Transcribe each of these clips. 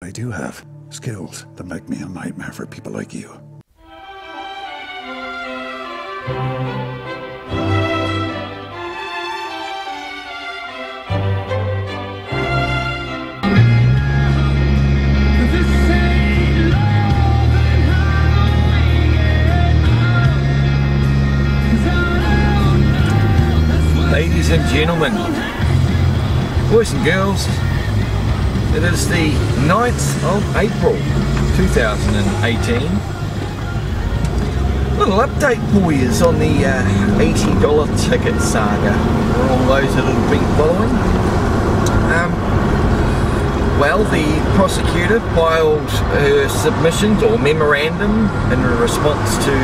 I do have skills that make me a nightmare for people like you. Ladies and gentlemen, boys and girls, it is the 9th of April 2018. Little update for you on the $80 ticket saga for all those that have been following. Well, the prosecutor filed her submissions or memorandum in response to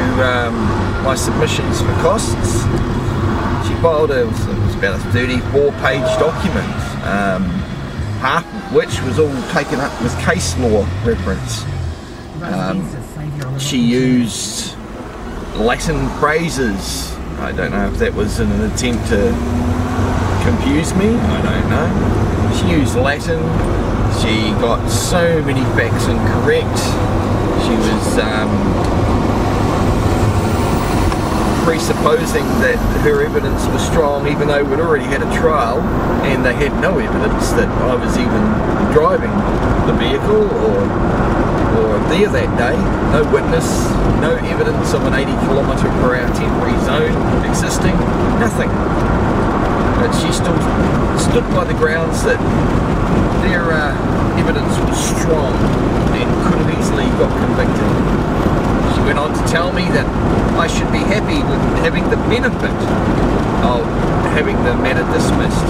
my submissions for costs. She filed it was about a 34-page document, half of which was all taken up with case law reference. She used Latin phrases. I don't know if that was in an attempt to confuse me, I don't know. She used Latin, she got so many facts incorrect, she was presupposing that her evidence was strong even though we'd already had a trial and they had no evidence that I was even driving the vehicle or there that day. No witness, no evidence of an 80km/h temporary zone existing, nothing. But she still stood by the grounds that their evidence was strong and could have easily got convicted. She went on to tell me that I should be happy with having the benefit of having the matter dismissed.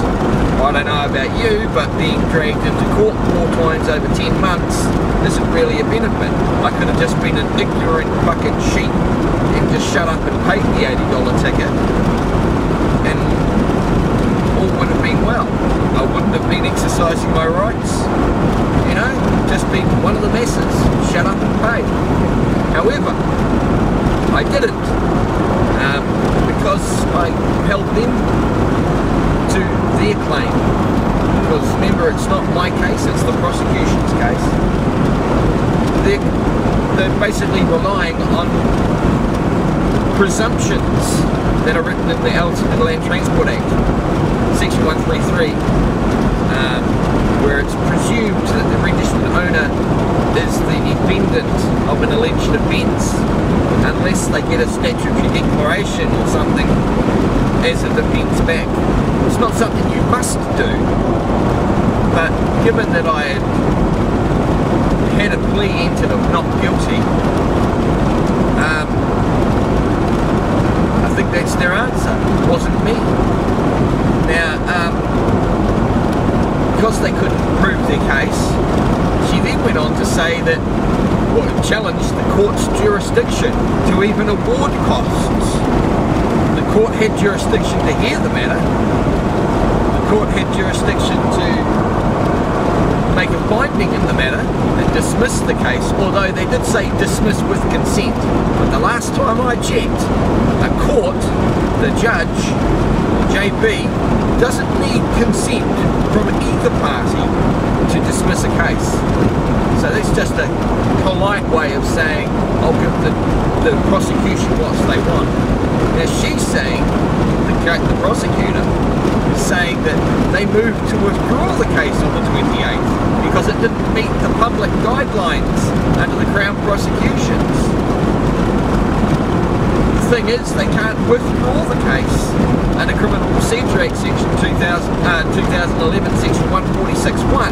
I don't know about you, but being dragged into court 4 times over 10 months isn't really a benefit. I could have just been an ignorant fucking sheep and just shut up and paid the $80 ticket and all would have been well. I wouldn't have been exercising my rights, you know, just been one of the masses, shut up and pay. However, I didn't, because I held them to their claim. Because remember, it's not my case, it's the prosecution's case. They're basically relying on presumptions that are written in the Land Transport Act, Section 133, where it's presumed that the registered owner is the defendant of an alleged offence unless they get a statutory declaration or something as a defence back. It's not something you must do, but given that I had a plea entered of not guilty, I think that's their answer. It wasn't me. Now, because they couldn't prove their case, she then went on to say that challenged the court's jurisdiction to even award costs. The court had jurisdiction to hear the matter. The court had jurisdiction to make a finding in the matter and dismiss the case, although they did say dismiss with consent. But the last time I checked, a court, the judge, JB, doesn't need consent from either party to dismiss a case. So that's just a polite way of saying I'll give the prosecution what they want. Now she's saying, the prosecutor is saying that they moved to withdraw the case on the 28th because it didn't meet the public guidelines under the Crown prosecutions. The thing is, they can't withdraw the case under Criminal Procedure Act Section 2011, Section 146(1).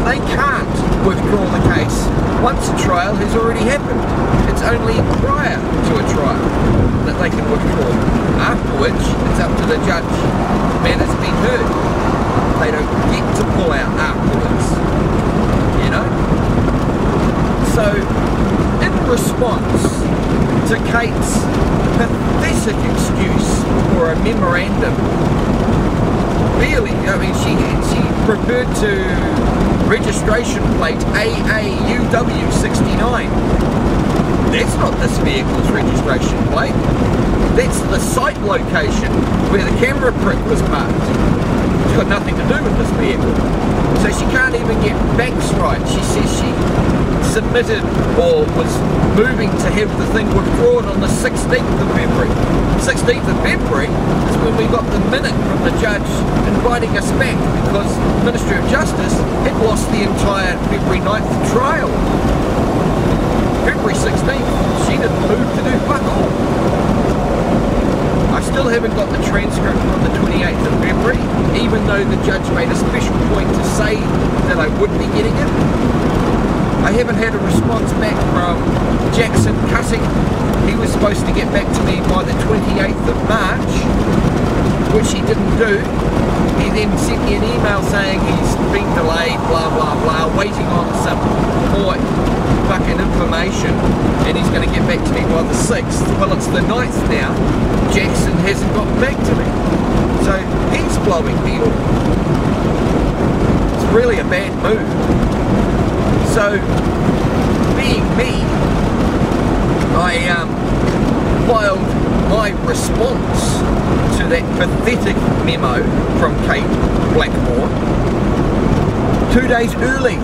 They can't withdraw the case once a trial has already happened. It's only prior to a trial that they can withdraw. After which, it's up to the judge. The matter's been heard. They don't get to pull out afterwards. You know? So, in response to Kate's pathetic excuse for a memorandum, really, I mean, she referred to registration plate AAUW69. That's not this vehicle's registration plate. That's the site location where the camera prick was parked. She's got nothing to do with this vehicle. So she can't even get banks right. She says she submitted or was moving to have the thing withdrawn on the 16th of February. 16th of February is when we got the minute from the judge inviting us back because the Ministry of Justice had lost the entire February 9th trial. February 16th, she didn't move to do fuck all. I still haven't got the transcript from the 28th of February, even though the judge made a special point to say that I would be getting it. I haven't had a response back from Jackson Cutting. He was supposed to get back to me by the 28th of March, which he didn't do. He then sent me an email saying he's been delayed, blah blah blah, waiting on some more fucking information, and he's going to get back to me by the 6th. Well, it's the 9th now. Jackson hasn't got back to me, so he's blowing me off. It's really a bad move. So, being me, I filed my response to that pathetic memo from Kate Blackmore 2 days early.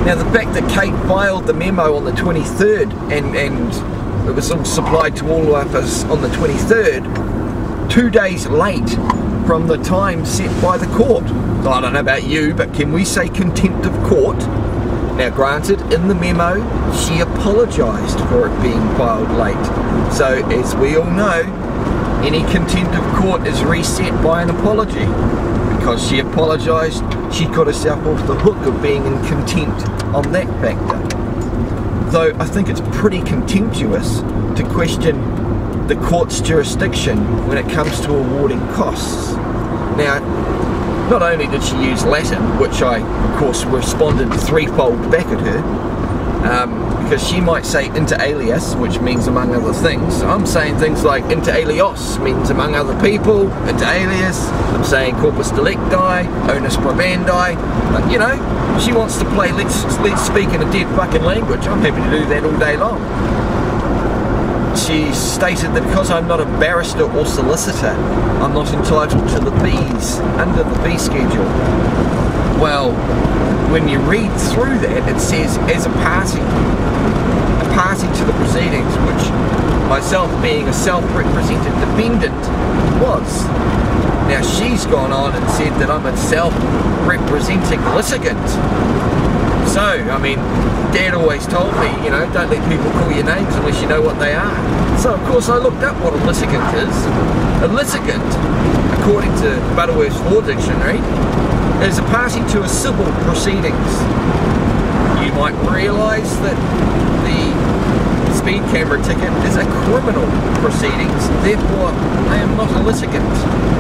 Now the fact that Kate filed the memo on the 23rd and it was supplied to all of us on the 23rd, 2 days late from the time set by the court. I don't know about you, but can we say contempt of court? Now granted, in the memo, she apologised for it being filed late. So as we all know, any contempt of court is reset by an apology. Because she apologised, she got herself off the hook of being in contempt on that factor. Though I think it's pretty contemptuous to question the court's jurisdiction when it comes to awarding costs. Now, not only did she use Latin, which I, of course, responded threefold back at her, because she might say inter alias, which means among other things. I'm saying things like inter alios means among other people, inter alias, I'm saying corpus delicti, onus probandi, but you know, she wants to play let's speak in a dead fucking language. I'm happy to do that all day long. She stated that because I'm not a barrister or solicitor, I'm not entitled to the fees under the fee schedule. Well, when you read through that, it says as a party to the proceedings, which myself being a self-represented defendant was. Now she's gone on and said that I'm a self-representing litigant. So, I mean, Dad always told me, you know, don't let people call you names unless you know what they are. So, of course, I looked up what a litigant is. A litigant, according to Butterworth's Law Dictionary, is a party to a civil proceedings. You might realise that the speed camera ticket is a criminal proceedings, therefore I am not a litigant.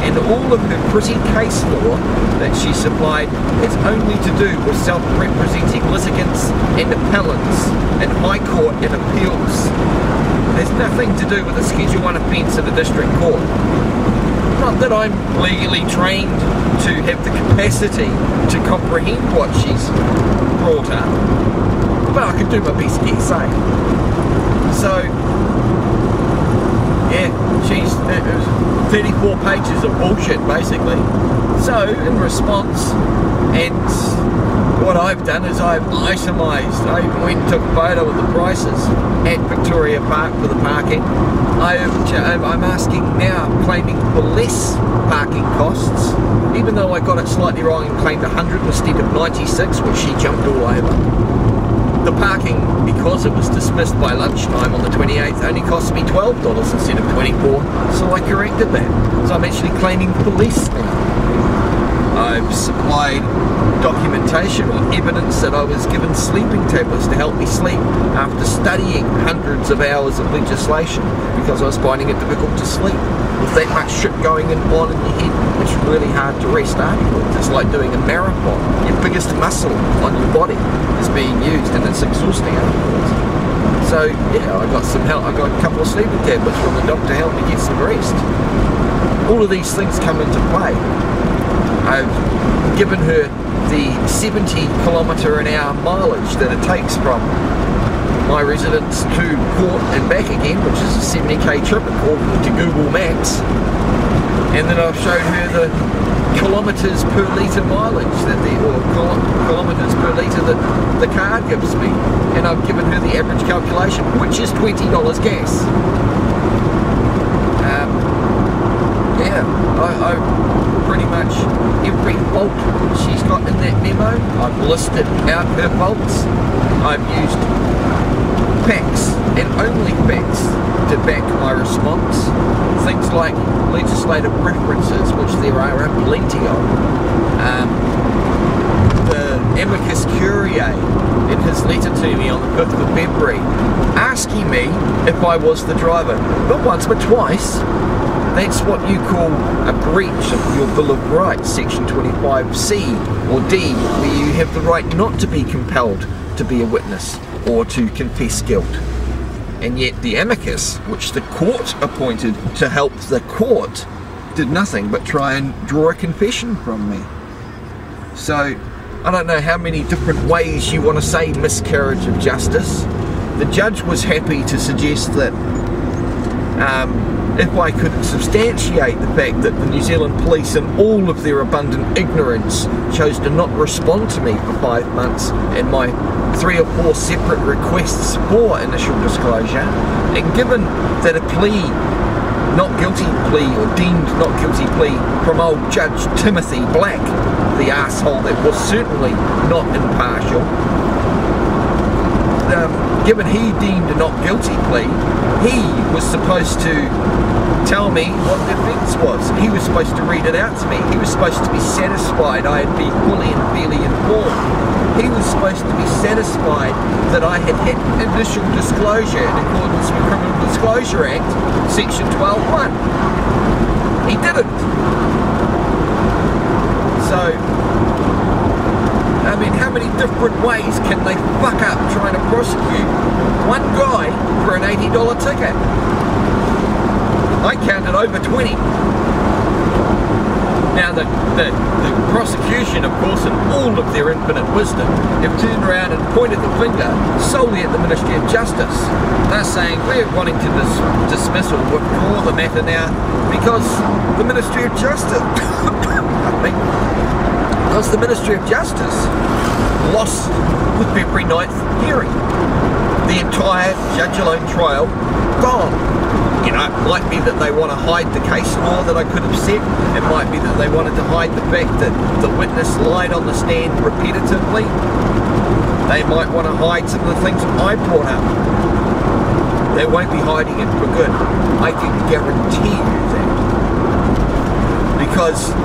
And all of her pretty case law that she supplied is only to do with self-representing litigants and appellants in High Court and appeals. There's nothing to do with a Schedule 1 offence in a district court. Not that I'm legally trained to have the capacity to comprehend what she's brought up, but I can do my best guess, eh? So, yeah, she's 34 pages of bullshit, basically. So, in response, and what I've done is I've itemised. I went and took a photo of the prices at Victoria Park for the parking. I'm asking now, claiming for less parking costs, even though I got it slightly wrong and claimed 100 instead of 96, which she jumped all over. The parking, because it was dismissed by lunchtime on the 28th, only cost me $12 instead of $24, so I corrected that. So I'm actually claiming for less now. I've supplied documentation or evidence that I was given sleeping tablets to help me sleep after studying hundreds of hours of legislation because I was finding it difficult to sleep. With that much shit going on in your head, it's really hard to rest afterwards. It's like doing a marathon. Your biggest muscle on your body is being used and it's exhausting afterwards. So yeah, I got some help. I got a couple of sleeping tablets from the doctor to help me get some rest. All of these things come into play. I've given her the 70km/h mileage that it takes from my residence to court and back again, which is a 70k trip according to Google Maps. And then I've showed her the kilometres per litre mileage or kilometres per litre that the card gives me, and I've given her the average calculation, which is $20 gas. Yeah, I pretty much every fault she's got in that memo, I've listed out her faults. I've used facts and only facts to back my response. Things like legislative references, which there are plenty of. The amicus curiae in his letter to me on the 5th of February, asking me if I was the driver. Not once, but twice. That's what you call a breach of your Bill of Rights, Section 25C or D, where you have the right not to be compelled to be a witness or to confess guilt. And yet the amicus, which the court appointed to help the court, did nothing but try and draw a confession from me. So I don't know how many different ways you want to say miscarriage of justice. The judge was happy to suggest that if I could substantiate the fact that the New Zealand police, in all of their abundant ignorance, chose to not respond to me for 5 months and my 3 or 4 separate requests for initial disclosure, and given that a plea, not guilty plea or deemed not guilty plea from old Judge Timothy Black, the arsehole that was certainly not impartial, given he deemed a not guilty plea, he was supposed to tell me what the offence was. He was supposed to read it out to me. He was supposed to be satisfied I had been fully and fairly informed. He was supposed to be satisfied that I had had initial disclosure in accordance with Criminal Disclosure Act, Section 12.1. He didn't. So, I mean, how many different ways can they fuck up trying to prosecute one guy for an $80 ticket? I counted over 20. Now the prosecution, of course, in all of their infinite wisdom, have turned around and pointed the finger solely at the Ministry of Justice. They're saying we're wanting to dismiss or withdraw the matter now because the Ministry of Justice, because the Ministry of Justice lost the February 9th hearing. The entire judge-alone trial gone. You know, it might be that they want to hide the case law that I could have said. It might be that they wanted to hide the fact that the witness lied on the stand repetitively. They might want to hide some of the things I brought up. They won't be hiding it for good. I can guarantee you that. Because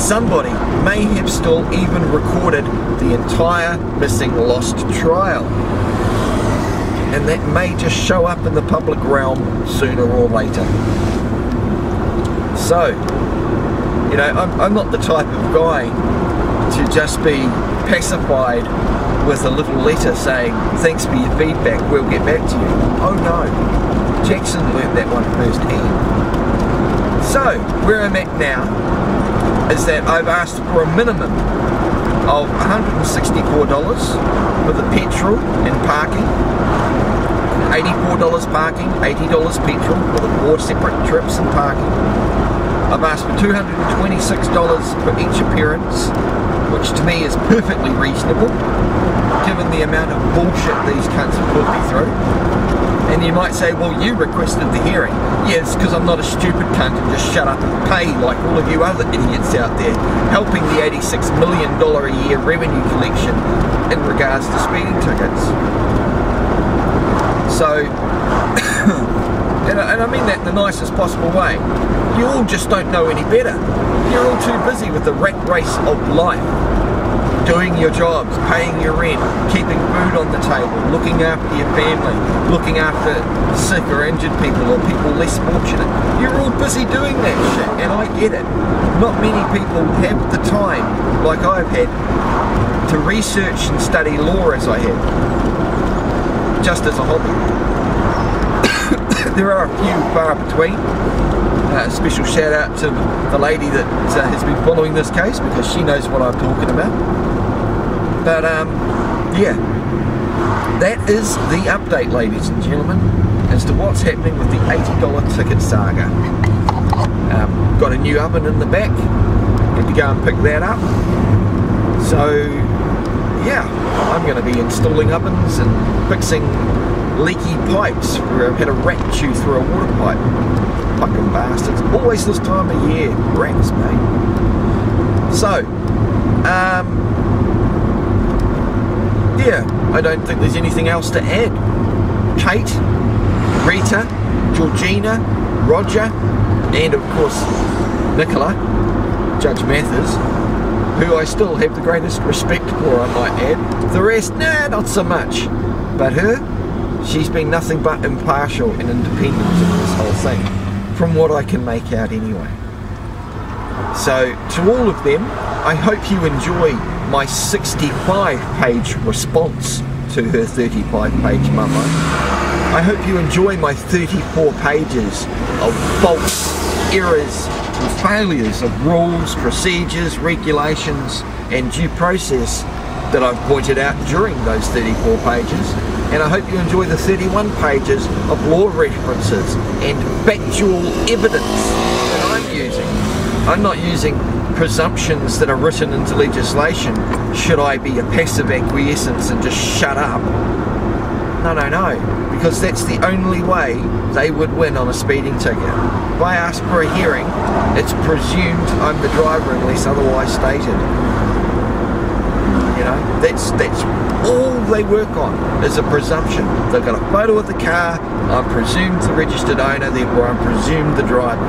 somebody may have still even recorded the entire missing lost trial. And that may just show up in the public realm sooner or later. So, you know, I'm not the type of guy to just be pacified with a little letter saying, thanks for your feedback, we'll get back to you. Oh no, Jackson learnt that one firsthand. So, where I'm at now is that I've asked for a minimum of $164 for the petrol and parking, $84 parking, $80 petrol for the 4 separate trips and parking. I've asked for $226 for each appearance, which to me is perfectly reasonable, given the amount of bullshit these cunts have put me through. And you might say, well, you requested the hearing. Yes, because I'm not a stupid cunt and just shut up and pay like all of you other idiots out there, helping the $86 million a year revenue collection in regards to speeding tickets. So, and I mean that in the nicest possible way. You all just don't know any better. You're all too busy with the rat race of life. Doing your jobs, paying your rent, keeping food on the table, looking after your family, looking after sick or injured people or people less fortunate. You're all busy doing that shit, and I get it. Not many people have the time, like I've had, to research and study law as I have, just as a hobby. There are a few far between. Special shout out to the lady that has been following this case, because she knows what I'm talking about. But yeah, that is the update, ladies and gentlemen, as to what's happening with the $80 ticket saga. Got a new oven in the back, Need to go and pick that up. So yeah, I'm going to be installing ovens and fixing leaky pipes where I've had a rat chew through a water pipe. Fucking bastards. Always this time of year. Rats, mate. So, yeah, I don't think there's anything else to add. Kate, Rita, Georgina, Roger, and of course Nicola, Judge Mathers, who I still have the greatest respect for, I might add. The rest, nah, not so much. But her, she's been nothing but impartial and independent in this whole thing, from what I can make out anyway. So, to all of them, I hope you enjoy my 65-page response to her 35-page memo. I hope you enjoy my 34 pages of faults, errors, and failures of rules, procedures, regulations, and due process that I've pointed out during those 34 pages. And I hope you enjoy the 31 pages of law references and factual evidence that I'm using. I'm not using presumptions that are written into legislation. Should I be a passive acquiescence and just shut up? No, no, no. Because that's the only way they would win on a speeding ticket. If I ask for a hearing, it's presumed I'm the driver unless otherwise stated. You know, that's all they work on, is a presumption. They've got a photo of the car, I'm presumed the registered owner, therefore I'm presumed the driver.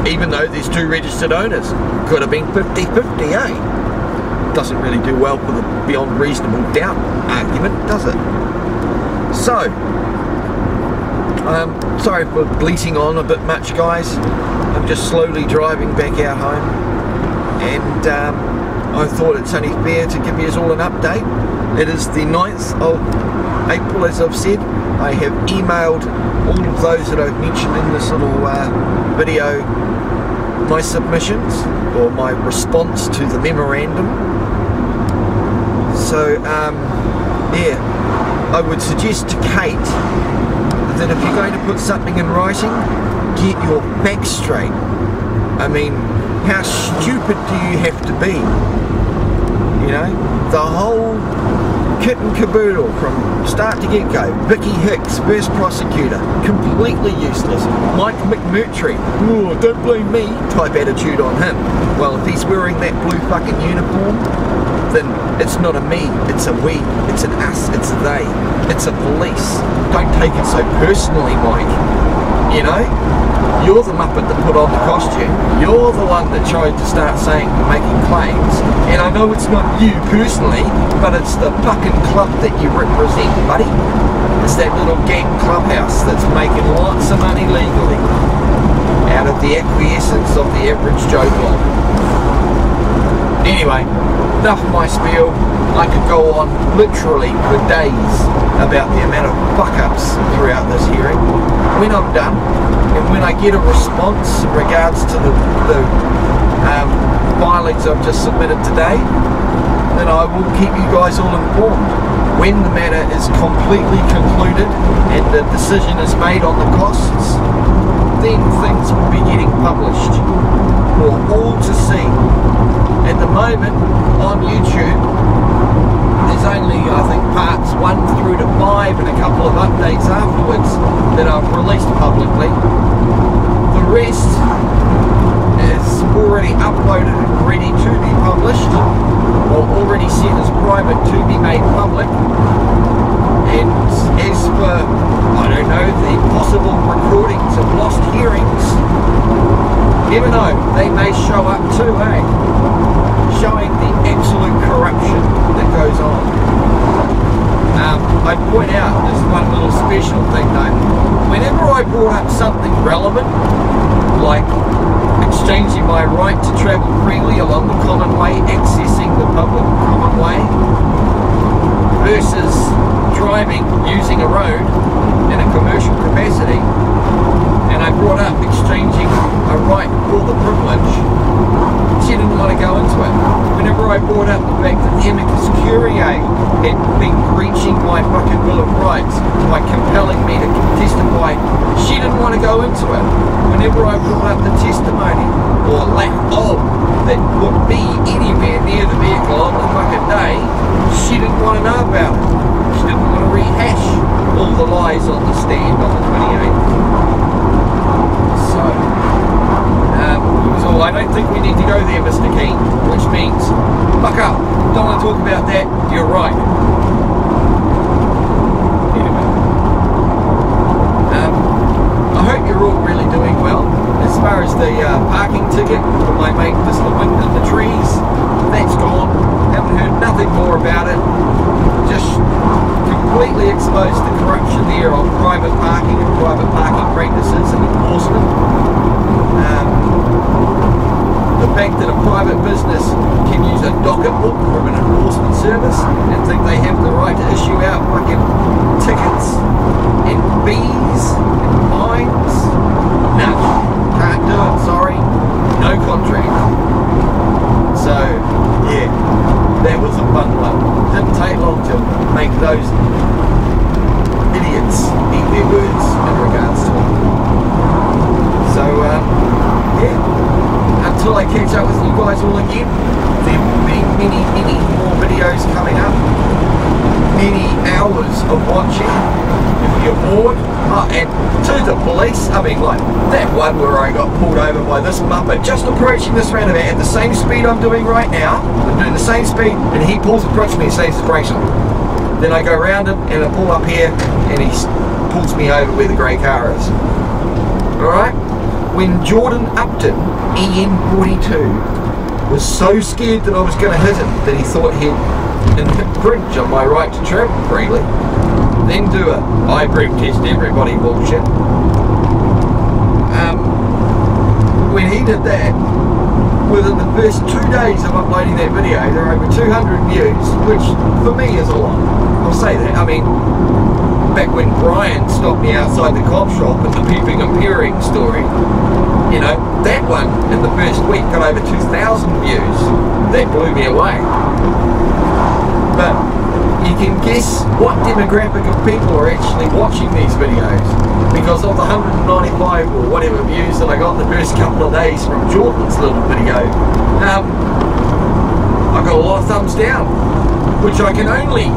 Even though there's two registered owners. Could have been 50-50, eh? Doesn't really do well for the beyond reasonable doubt argument, does it? So, sorry for bleating on a bit much, guys. I'm just slowly driving back out home, and I thought it's only fair to give you all an update. It is the 9th of April, as I've said. I have emailed all of those that I've mentioned in this little video my submissions, or my response to the memorandum. So, yeah. I would suggest to Kate that if you're going to put something in writing, get your facts straight. I mean, how stupid do you have to be? You know, the whole kit and caboodle from start to get-go. Vicky Hicks, first prosecutor, completely useless. Mike McMurtry, oh, don't blame me, type attitude on him. Well, if he's wearing that blue fucking uniform, then it's not a me, it's a we, it's an us, it's a they, it's a police. Don't take it so personally, Mike. You know, you're the muppet that put on the costume. You're the one that tried to start saying, making claims. And I know it's not you personally, but it's the fucking club that you represent, buddy. It's that little gang clubhouse that's making lots of money legally out of the acquiescence of the average Joe Block. Anyway, enough of my spiel. I could go on literally for days about the amount of fuck-ups throughout this hearing. When I'm done, and when I get a response in regards to the filings I've just submitted today, then I will keep you guys all informed. When the matter is completely concluded and the decision is made on the costs, then things will be getting published for all to see. At the moment, on YouTube, there's only, I think, parts 1 through to 5 and a couple of updates afterwards that I've released publicly. The rest is already uploaded and ready to be published, or already set as private to be made public. And as for, I don't know, the possible recordings of lost hearings, never know, they may show up too, eh? Showing the absolute corruption that goes on. I'd point out just one little special thing though. Whenever I brought up something relevant, like exchanging my right to travel freely along the common way, accessing the public common way, versus driving using a road in a commercial capacity, and I brought up exchanging a right for the privilege, she didn't want to go into it. Whenever I brought up the fact that amicus curiae had been breaching my fucking Bill of Rights by compelling me to testify, she didn't want to go into it. Whenever I brought up the testimony, or lack of that put me anywhere near the vehicle on the fucking day, she didn't want to know about it. She didn't want to rehash all the lies on the stand on the 28th. So, so I don't think we need to go there, Mr. King, which means, fuck up, don't want to talk about that, you're right. Anyway, I hope you're all really doing well. As far as the parking ticket for my mate Mr. Wind in the trees, that's gone. Haven't heard nothing more about it. Just completely exposed the corruption there on private parking and private parking practices and enforcement. The fact that a private business can use a docket book from an enforcement service and think they have the right to issue out fucking tickets and fees and fines. No, can't do it, sorry. No contract. So, yeah, that was a fun one. Didn't take long to make those idiots eat their words in regards to it. So, yeah. Until I catch up with you guys all again, there will be many more videos coming up. Many hours of watching. If you're bored, and to the police, I mean, like that one where I got pulled over by this muppet just approaching this roundabout at the same speed I'm doing right now. I'm doing the same speed, and he pulls across me and says his brakes on. Then I go around him and I pull up here, and he pulls me over where the grey car is. Alright? When Jordan Upton, EN42, was so scared that I was going to hit him that he thought he'd infringe on my right to travel freely, then do a I breath test everybody bullshit. When he did that, within the first 2 days of uploading that video, there are over 200 views, which for me is a lot. I'll say that. I mean, back when Brian stopped me outside the cop shop and the peeping and peering story, you know, that one in the first week got over 2,000 views. That blew me away. But you can guess what demographic of people are actually watching these videos, because of the 195 or whatever views that I got in the first couple of days from Jordan's little video, I got a lot of thumbs down, which I can only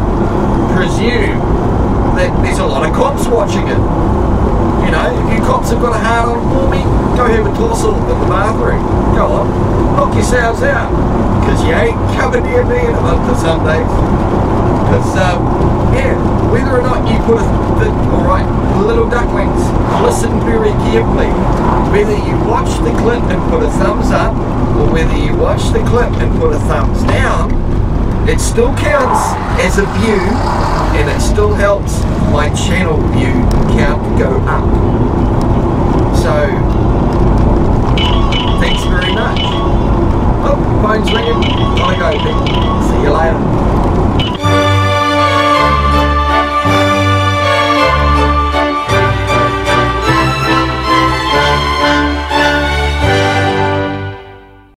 presume that there's a lot of cops watching it. You know, if you cops have got a hard on for me, go have a toss off in the bathroom. Go on, knock yourselves out, because you ain't coming near me in a month or some days. Because, yeah, whether or not you put alright, little ducklings, listen very carefully. Whether you watch the clip and put a thumbs up, or whether you watch the clip and put a thumbs down, it still counts as a view, and it still helps my channel view count go up.